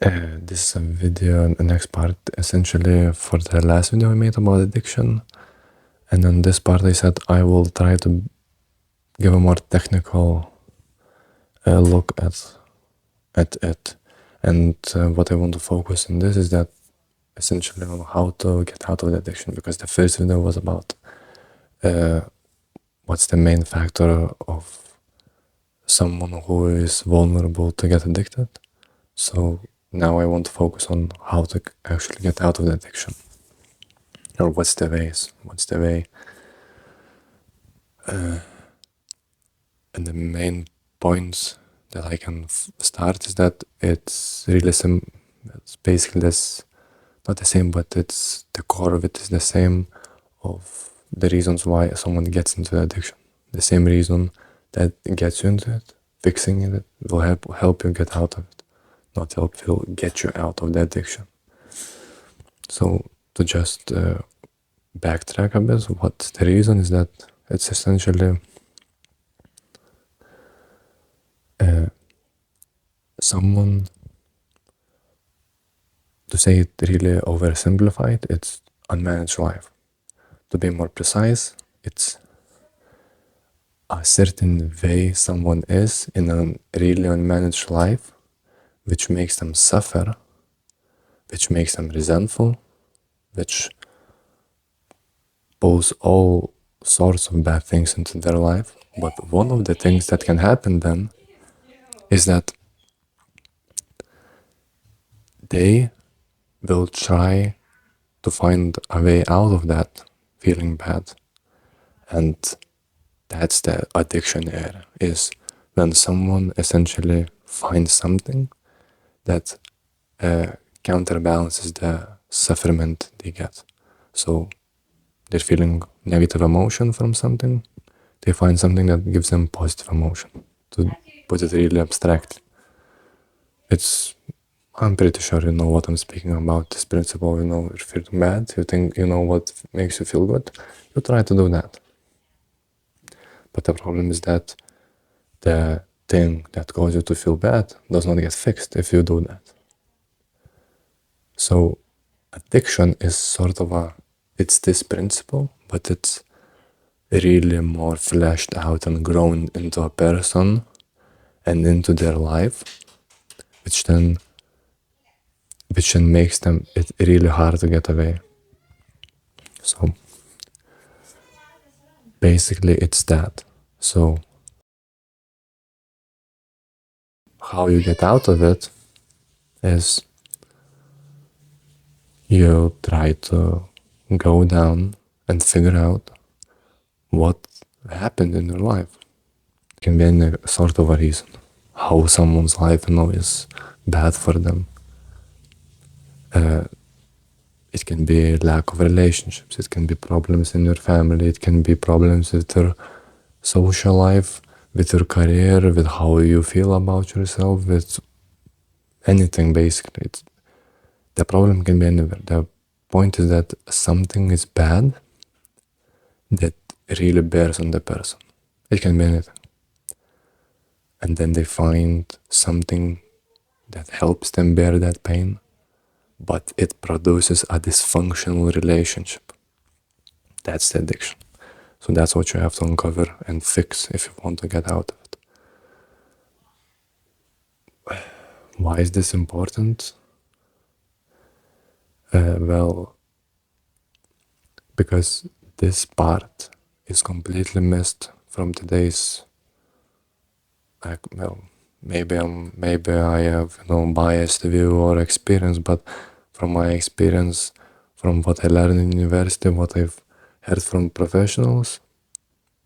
This is a video, the next part, essentially for the last video I made about addiction. And on this part I said I will try to give a more technical look at it. And what I want to focus on this is that essentially on how to get out of the addiction, because the first video was about what's the main factor of someone who is vulnerable to get addicted. So now I want to focus on how to actually get out of the addiction. Or what's the way. And the main points that I can start is that it's really it's basically this, not the same, but it's the core of it is the same of the reasons why someone gets into the addiction. The same reason that gets you into it, fixing it will help you get out of it, not help you get you out of the addiction. So to just backtrack a bit, what the reason is that it's essentially someone, to say it really oversimplified, it's unmanaged life. To be more precise, it's a certain way someone is in a really unmanaged life, which makes them suffer, which makes them resentful, which pose all sorts of bad things into their life. But one of the things that can happen then is that they will try to find a way out of that feeling bad. And that's the addiction era, is when someone essentially finds something that counterbalances the sufferment they get. So they're feeling negative emotion from something, they find something that gives them positive emotion. To put it really abstract, I'm pretty sure you know what I'm speaking about, this principle. If you're bad, you think you know what makes you feel good, you try to do that. But the problem is that the thing that causes you to feel bad does not get fixed if you do that. So addiction is sort of it's this principle, but it's really more fleshed out and grown into a person and into their life, which then makes it really hard to get away. So basically it's that. So how you get out of it is you try to go down and figure out what happened in your life. It can be any sort of a reason. How someone's life is bad for them. It can be lack of relationships, it can be problems in your family, it can be problems with your social life, with your career, with how you feel about yourself, with anything basically. The problem can be anywhere. The point is that something is bad that really bears on the person. It can be anything. And then they find something that helps them bear that pain, but it produces a dysfunctional relationship. That's the addiction. So that's what you have to uncover and fix if you want to get out of it. Why is this important? Well, because this part is completely missed from today's. Maybe I have biased view or experience, but from my experience, from what I learned in university, what I've heard from professionals,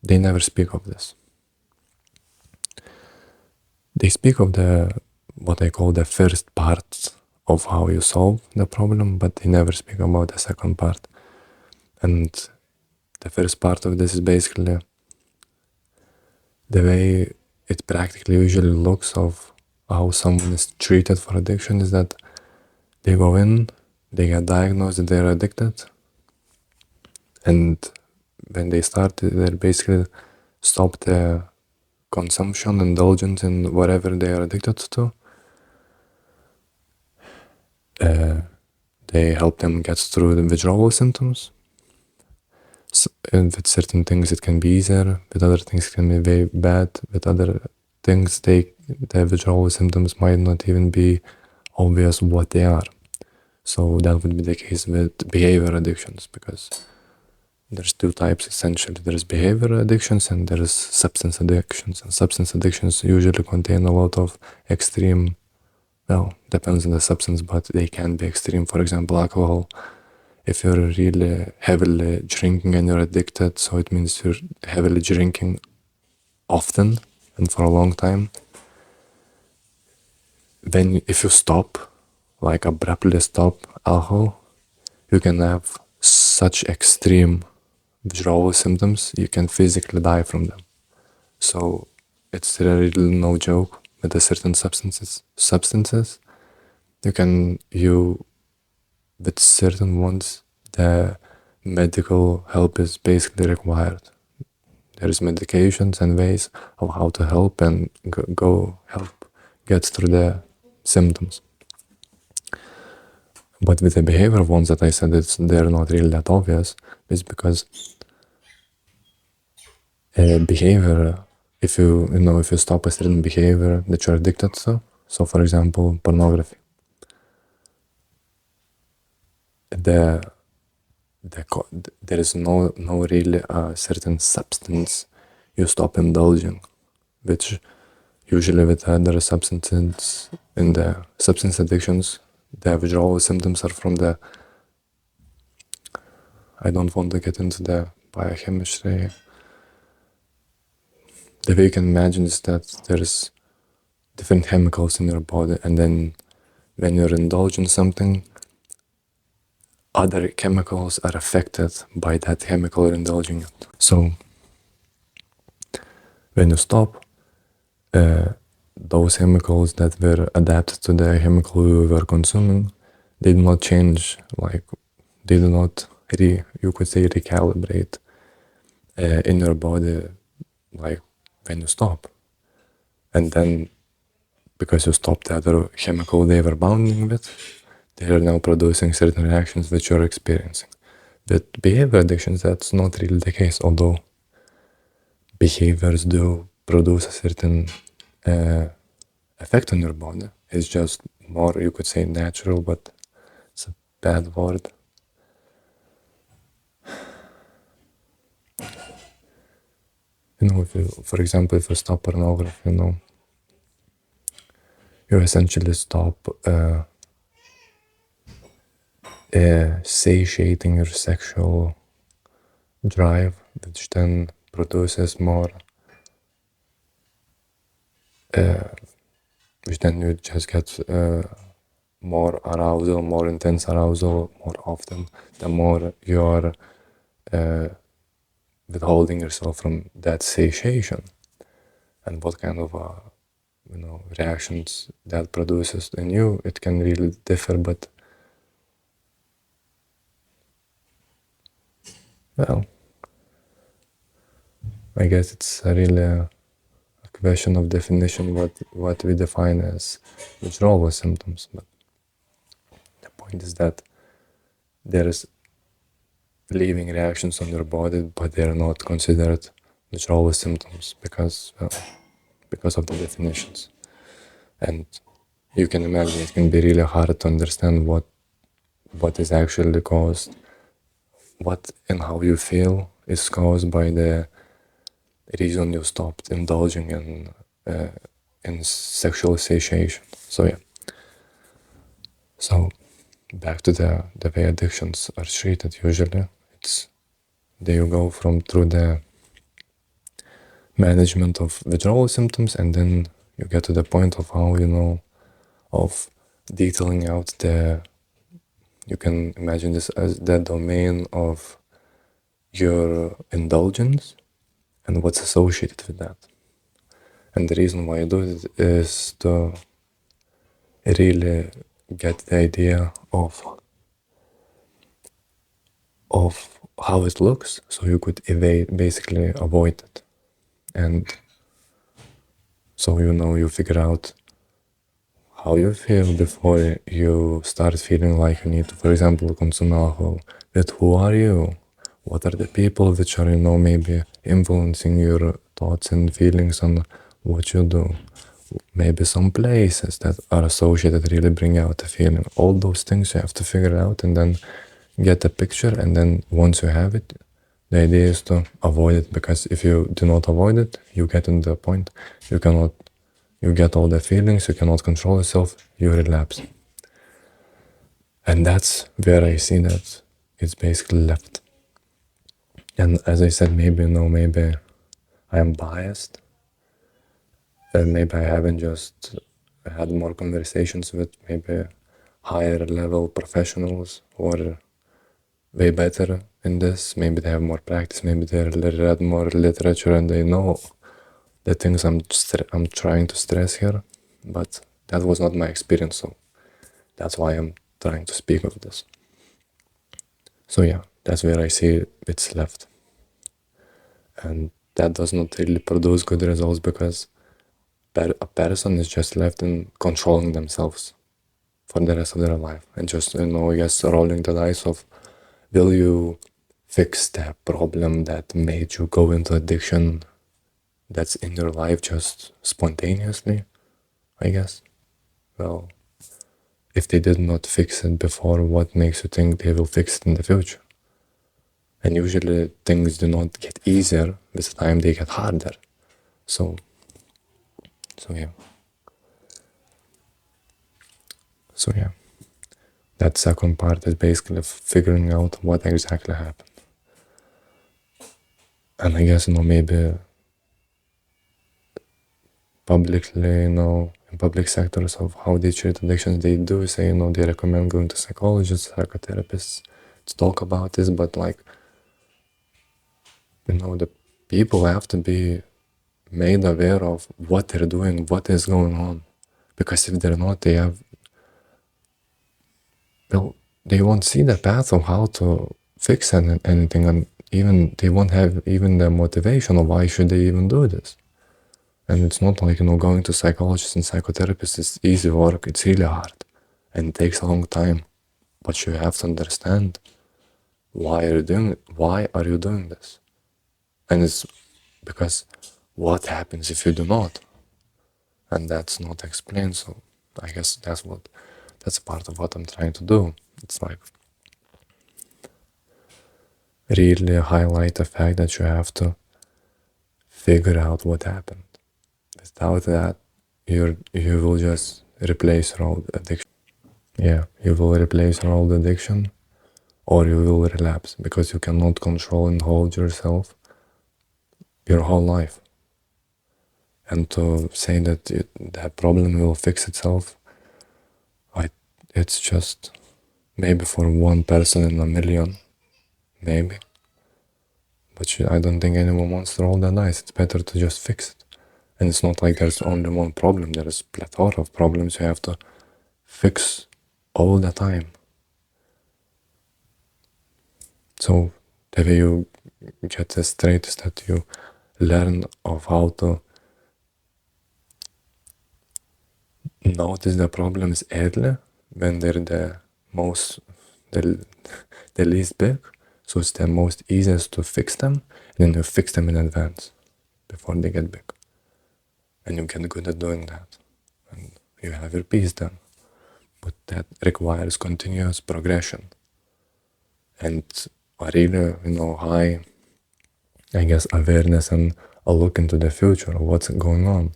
they never speak of this. They speak of what I call the first part of how you solve the problem, but they never speak about the second part. And the first part of this is basically the way it practically usually looks of how someone is treated for addiction is that they go in, they get diagnosed that they're addicted, and when they start, they basically stop the consumption, indulgence in whatever they are addicted to, they help them get through the withdrawal symptoms. And with certain things it can be easier, with other things it can be very bad, with other things the withdrawal symptoms might not even be obvious what they are. So that would be the case with behavior addictions, because there's two types essentially. There's behavior addictions and there's substance addictions. And substance addictions usually contain a lot of extreme, well, depends on the substance, but they can be extreme. For example, alcohol. If you're really heavily drinking and you're addicted, so it means you're heavily drinking often and for a long time. Then if you stop, like abruptly stop alcohol, you can have such extreme withdrawal symptoms, you can physically die from them. So it's really no joke with the certain substances. You with certain ones, the medical help is basically required. There is medications and ways of how to help and go help get through the symptoms. But with the behavior ones that I said, they're not really that obvious. It's because behavior, if you stop a certain behavior that you're addicted to, so for example, pornography, there is no really certain substance you stop indulging, which usually with other substances in the substance addictions, the withdrawal symptoms are from the, I don't want to get into the biochemistry. The way you can imagine is that there's different chemicals in your body, and then when you're indulging something, other chemicals are affected by that chemical you're indulging in. So when you stop, those chemicals that were adapted to the chemical you were consuming, they do not change, like they do not you could say recalibrate in your body, like when you stop. And then because you stopped the other chemical they were bonding with, they are now producing certain reactions which you're experiencing. With behavior addictions, that's not really the case, although behaviors do produce a certain effect on your body. It's just more, you could say, natural, but it's a bad word. If you, for example, if you stop pornography, you essentially stop satiating your sexual drive, which then produces more, which then you just get more arousal, more intense arousal more often, the more you're withholding yourself from that satiation. And what kind of reactions that produces in you, it can really differ, but well, I guess it's really a question of definition what we define as withdrawal symptoms. But the point is that there is leaving reactions on your body, but they are not considered withdrawal symptoms because of the definitions. And you can imagine it can be really hard to understand what is actually caused, what and how you feel is caused by the reason you stopped indulging in sexual satiation. So yeah. So back to the way addictions are treated usually. There you go through the management of withdrawal symptoms, and then you get to the point of how, of detailing out you can imagine this as the domain of your indulgence and what's associated with that. And the reason why I do it is to really get the idea of how it looks, so you could basically avoid it. And so you figure out how you feel before you start feeling like you need to, for example, consume alcohol. With who are you? What are the people which are, maybe influencing your thoughts and feelings on what you do? Maybe some places that are associated really bring out a feeling. All those things you have to figure out and then get a picture. And then once you have it, the idea is to avoid it, because if you do not avoid it, you get to the point you get all the feelings, you cannot control yourself, you relapse. And that's where I see that it's basically left. And as I said, maybe I am biased. Maybe I haven't just had more conversations with maybe higher level professionals who are way better in this. Maybe they have more practice. Maybe they read more literature and they know the things I'm trying to stress here. But that was not my experience, so that's why I'm trying to speak of this. So yeah, that's where I see it's left. And that does not really produce good results, because a person is just left in controlling themselves for the rest of their life, and just, I guess, rolling the dice of, will you fix that problem that made you go into addiction that's in your life just spontaneously, I guess? Well, if they did not fix it before, what makes you think they will fix it in the future? And usually things do not get easier with time, they get harder. So yeah. So yeah. That second part is basically figuring out what exactly happened. And I guess, maybe publicly, in public sectors of how they treat addictions, they do say, they recommend going to psychologists, psychotherapists to talk about this, but the people have to be made aware of what they're doing, what is going on. Because if they're not, they won't see the path of how to fix anything, and even they won't have even the motivation of why should they even do this. And it's not like, going to psychologists and psychotherapists is easy work. It's really hard and it takes a long time. But you have to understand why are you doing it? Why are you doing this? And it's because what happens if you do not? And that's not explained. So I guess that's part of what I'm trying to do. It's like really highlight the fact that you have to figure out what happened. Without that, you will just replace your old addiction. Yeah, you will replace your old addiction, or you will relapse, because you cannot control and hold yourself your whole life. And to say that that problem will fix itself, it's just maybe for one person in a million, maybe. But I don't think anyone wants to roll the dice. It's better to just fix it. And it's not like there's only one problem. There's a plethora of problems you have to fix all the time. So the way you get this straight is that you learn of how to notice the problems early, when they're the the least big. So it's the most easiest to fix them, and then you fix them in advance before they get big. And you get good at doing that. And you have your peace then. But that requires continuous progression. And a really, high, I guess, awareness and a look into the future of what's going on.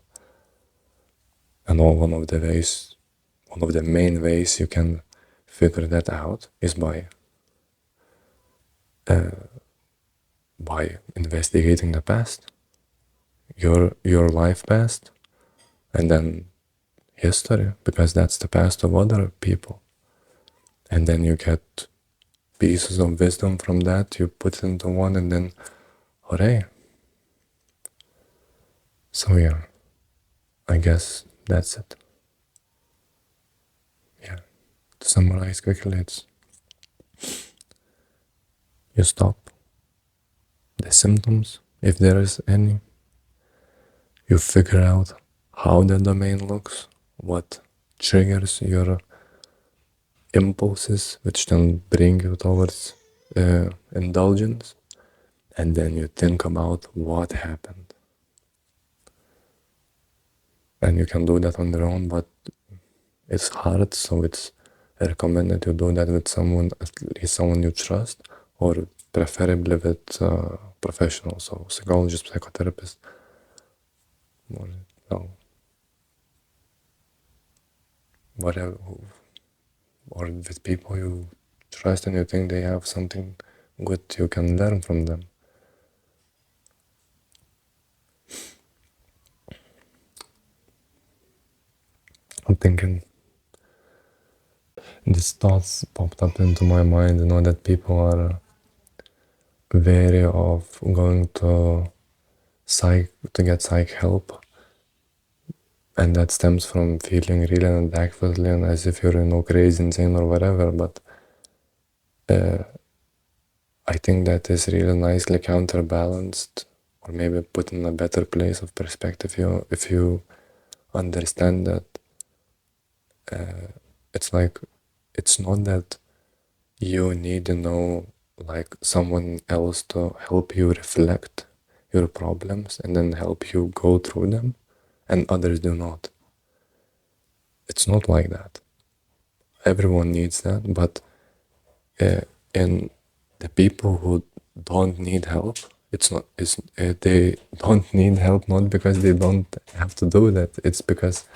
And one of the main ways you can figure that out is by investigating the past, your life past, and then history, because that's the past of other people. And then you get pieces of wisdom from that, you put it into one, and then hooray. So yeah, I guess that's it. Yeah, to summarize quickly, it's you stop the symptoms, if there is any. You figure out how the domain looks, what triggers your impulses, which then bring you towards indulgence, and then you think about what happened. And you can do that on your own, but it's hard, so it's recommended to do that with someone, at least someone you trust, or preferably with professionals, so psychologist, psychotherapist, or no, whatever, or with people you trust and you think they have something good you can learn from them. I'm thinking, these thoughts popped up into my mind, that people are wary of going to get psych help, and that stems from feeling really inadequately and as if you're crazy, insane, or whatever. But I think that is really nicely counterbalanced, or maybe put in a better place of perspective, if you understand that it's like, it's not that you need to know like someone else to help you reflect your problems and then help you go through them, and others do not. It's not like that. Everyone needs that, but in the people who don't need help, they don't need help not because they don't have to do that. It's because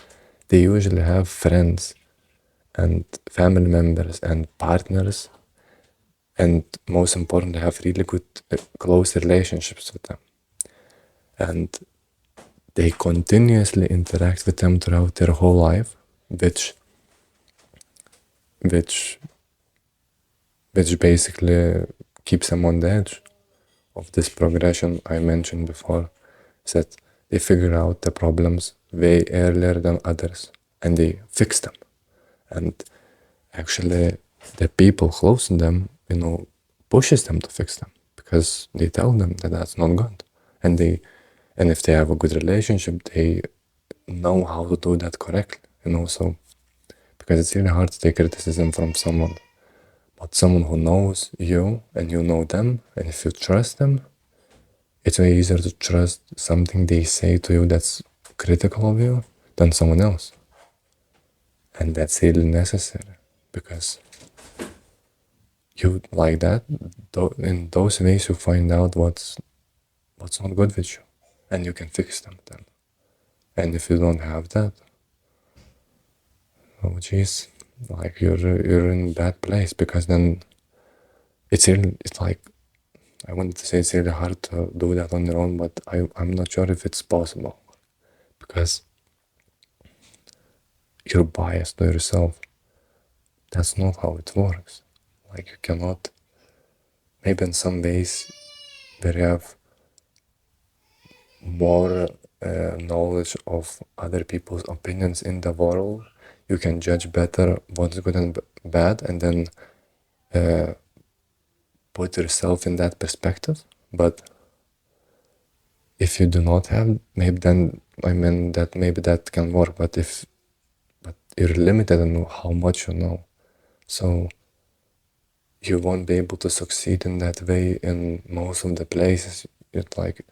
they usually have friends and family members and partners, and most importantly, have really good, close relationships with them. And they continuously interact with them throughout their whole life, which basically keeps them on the edge of this progression I mentioned before, is that they figure out the problems way earlier than others, and they fix them. And actually, the people close to them, pushes them to fix them, because they tell them that that's not good. And if they have a good relationship, they know how to do that correctly, so, because it's really hard to take criticism from someone, but someone who knows you and you know them, and if you trust them, it's way easier to trust something they say to you that's critical of you than someone else. And that's really necessary, because you like that, in those ways you find out what's not good with you, and you can fix them then. And if you don't have that, oh geez, like you're in a bad place, because then it's like, I wanted to say it's really hard to do that on your own, but I'm not sure if it's possible, because you're biased to yourself. That's not how it works. Like, you cannot, maybe in some ways where you have more knowledge of other people's opinions in the world, you can judge better what's good and bad, and then put yourself in that perspective. But if you do not have, maybe then, maybe that can work, but you're limited in how much you know, so you won't be able to succeed in that way in most of the places. It's like,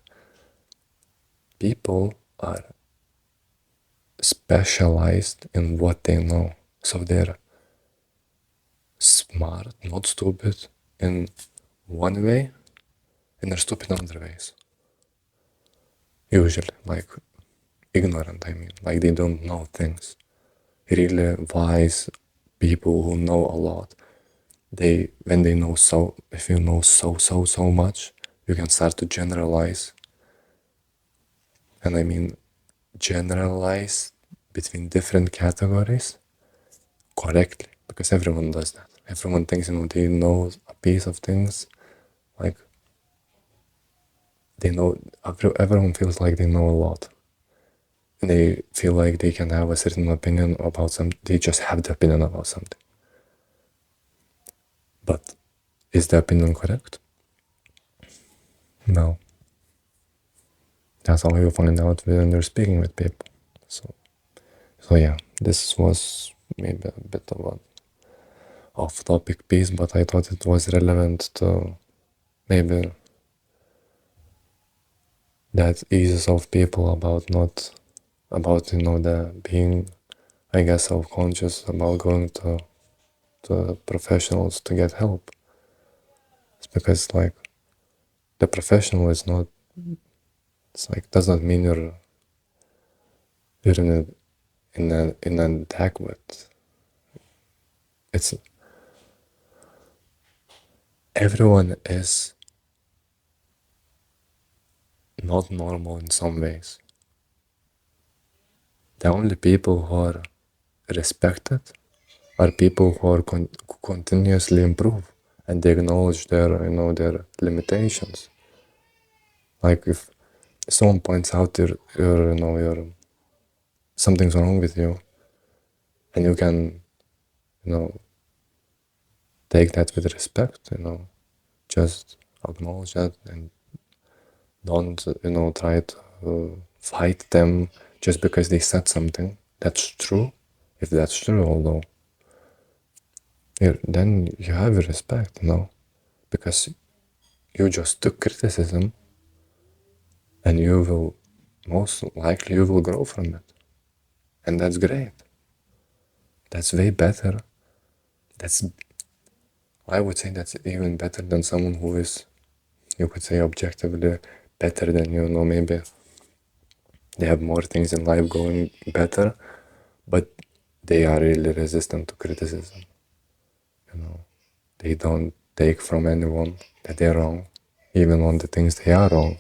people are specialized in what they know, so they're smart, not stupid in one way, and they're stupid in other ways. Usually, like, ignorant, I mean, like they don't know things. Really wise people who know a lot, when they know, so if you know so much, you can start to generalize. And I mean, generalize between different categories correctly, because everyone does that. Everyone thinks they know a piece of things, like they know, everyone feels like they know a lot. They feel like they can have a certain opinion about something. They just have the opinion about something. But is the opinion correct? No. That's how you find out when you're speaking with people. So So yeah, this was maybe a bit of an off-topic piece, but I thought it was relevant to maybe that eases of people about not about the being, I guess, self-conscious about going to professionals to get help. It's because like the professional is not, it's like does not mean you're in an adequate. It's everyone is not normal in some ways. The only people who are respected are people who are continuously improve and they acknowledge their limitations. Like if someone points out your something's wrong with you, and you can you know take that with respect, just acknowledge that and don't try to fight them just because they said something. That's true. If that's true, although then you have your respect, because you just took criticism and you will most likely you will grow from it. And that's great. That's way better. That's I would say that's even better than someone who is, you could say, objectively better than you. Maybe they have more things in life going better, but they are really resistant to criticism. They don't take from anyone that they're wrong, even on the things they are wrong.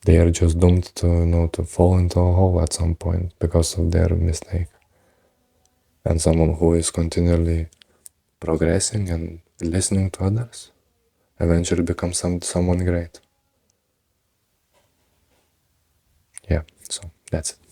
They are just doomed to fall into a hole at some point because of their mistake. And someone who is continually progressing and listening to others eventually becomes someone great. Yeah, so that's it.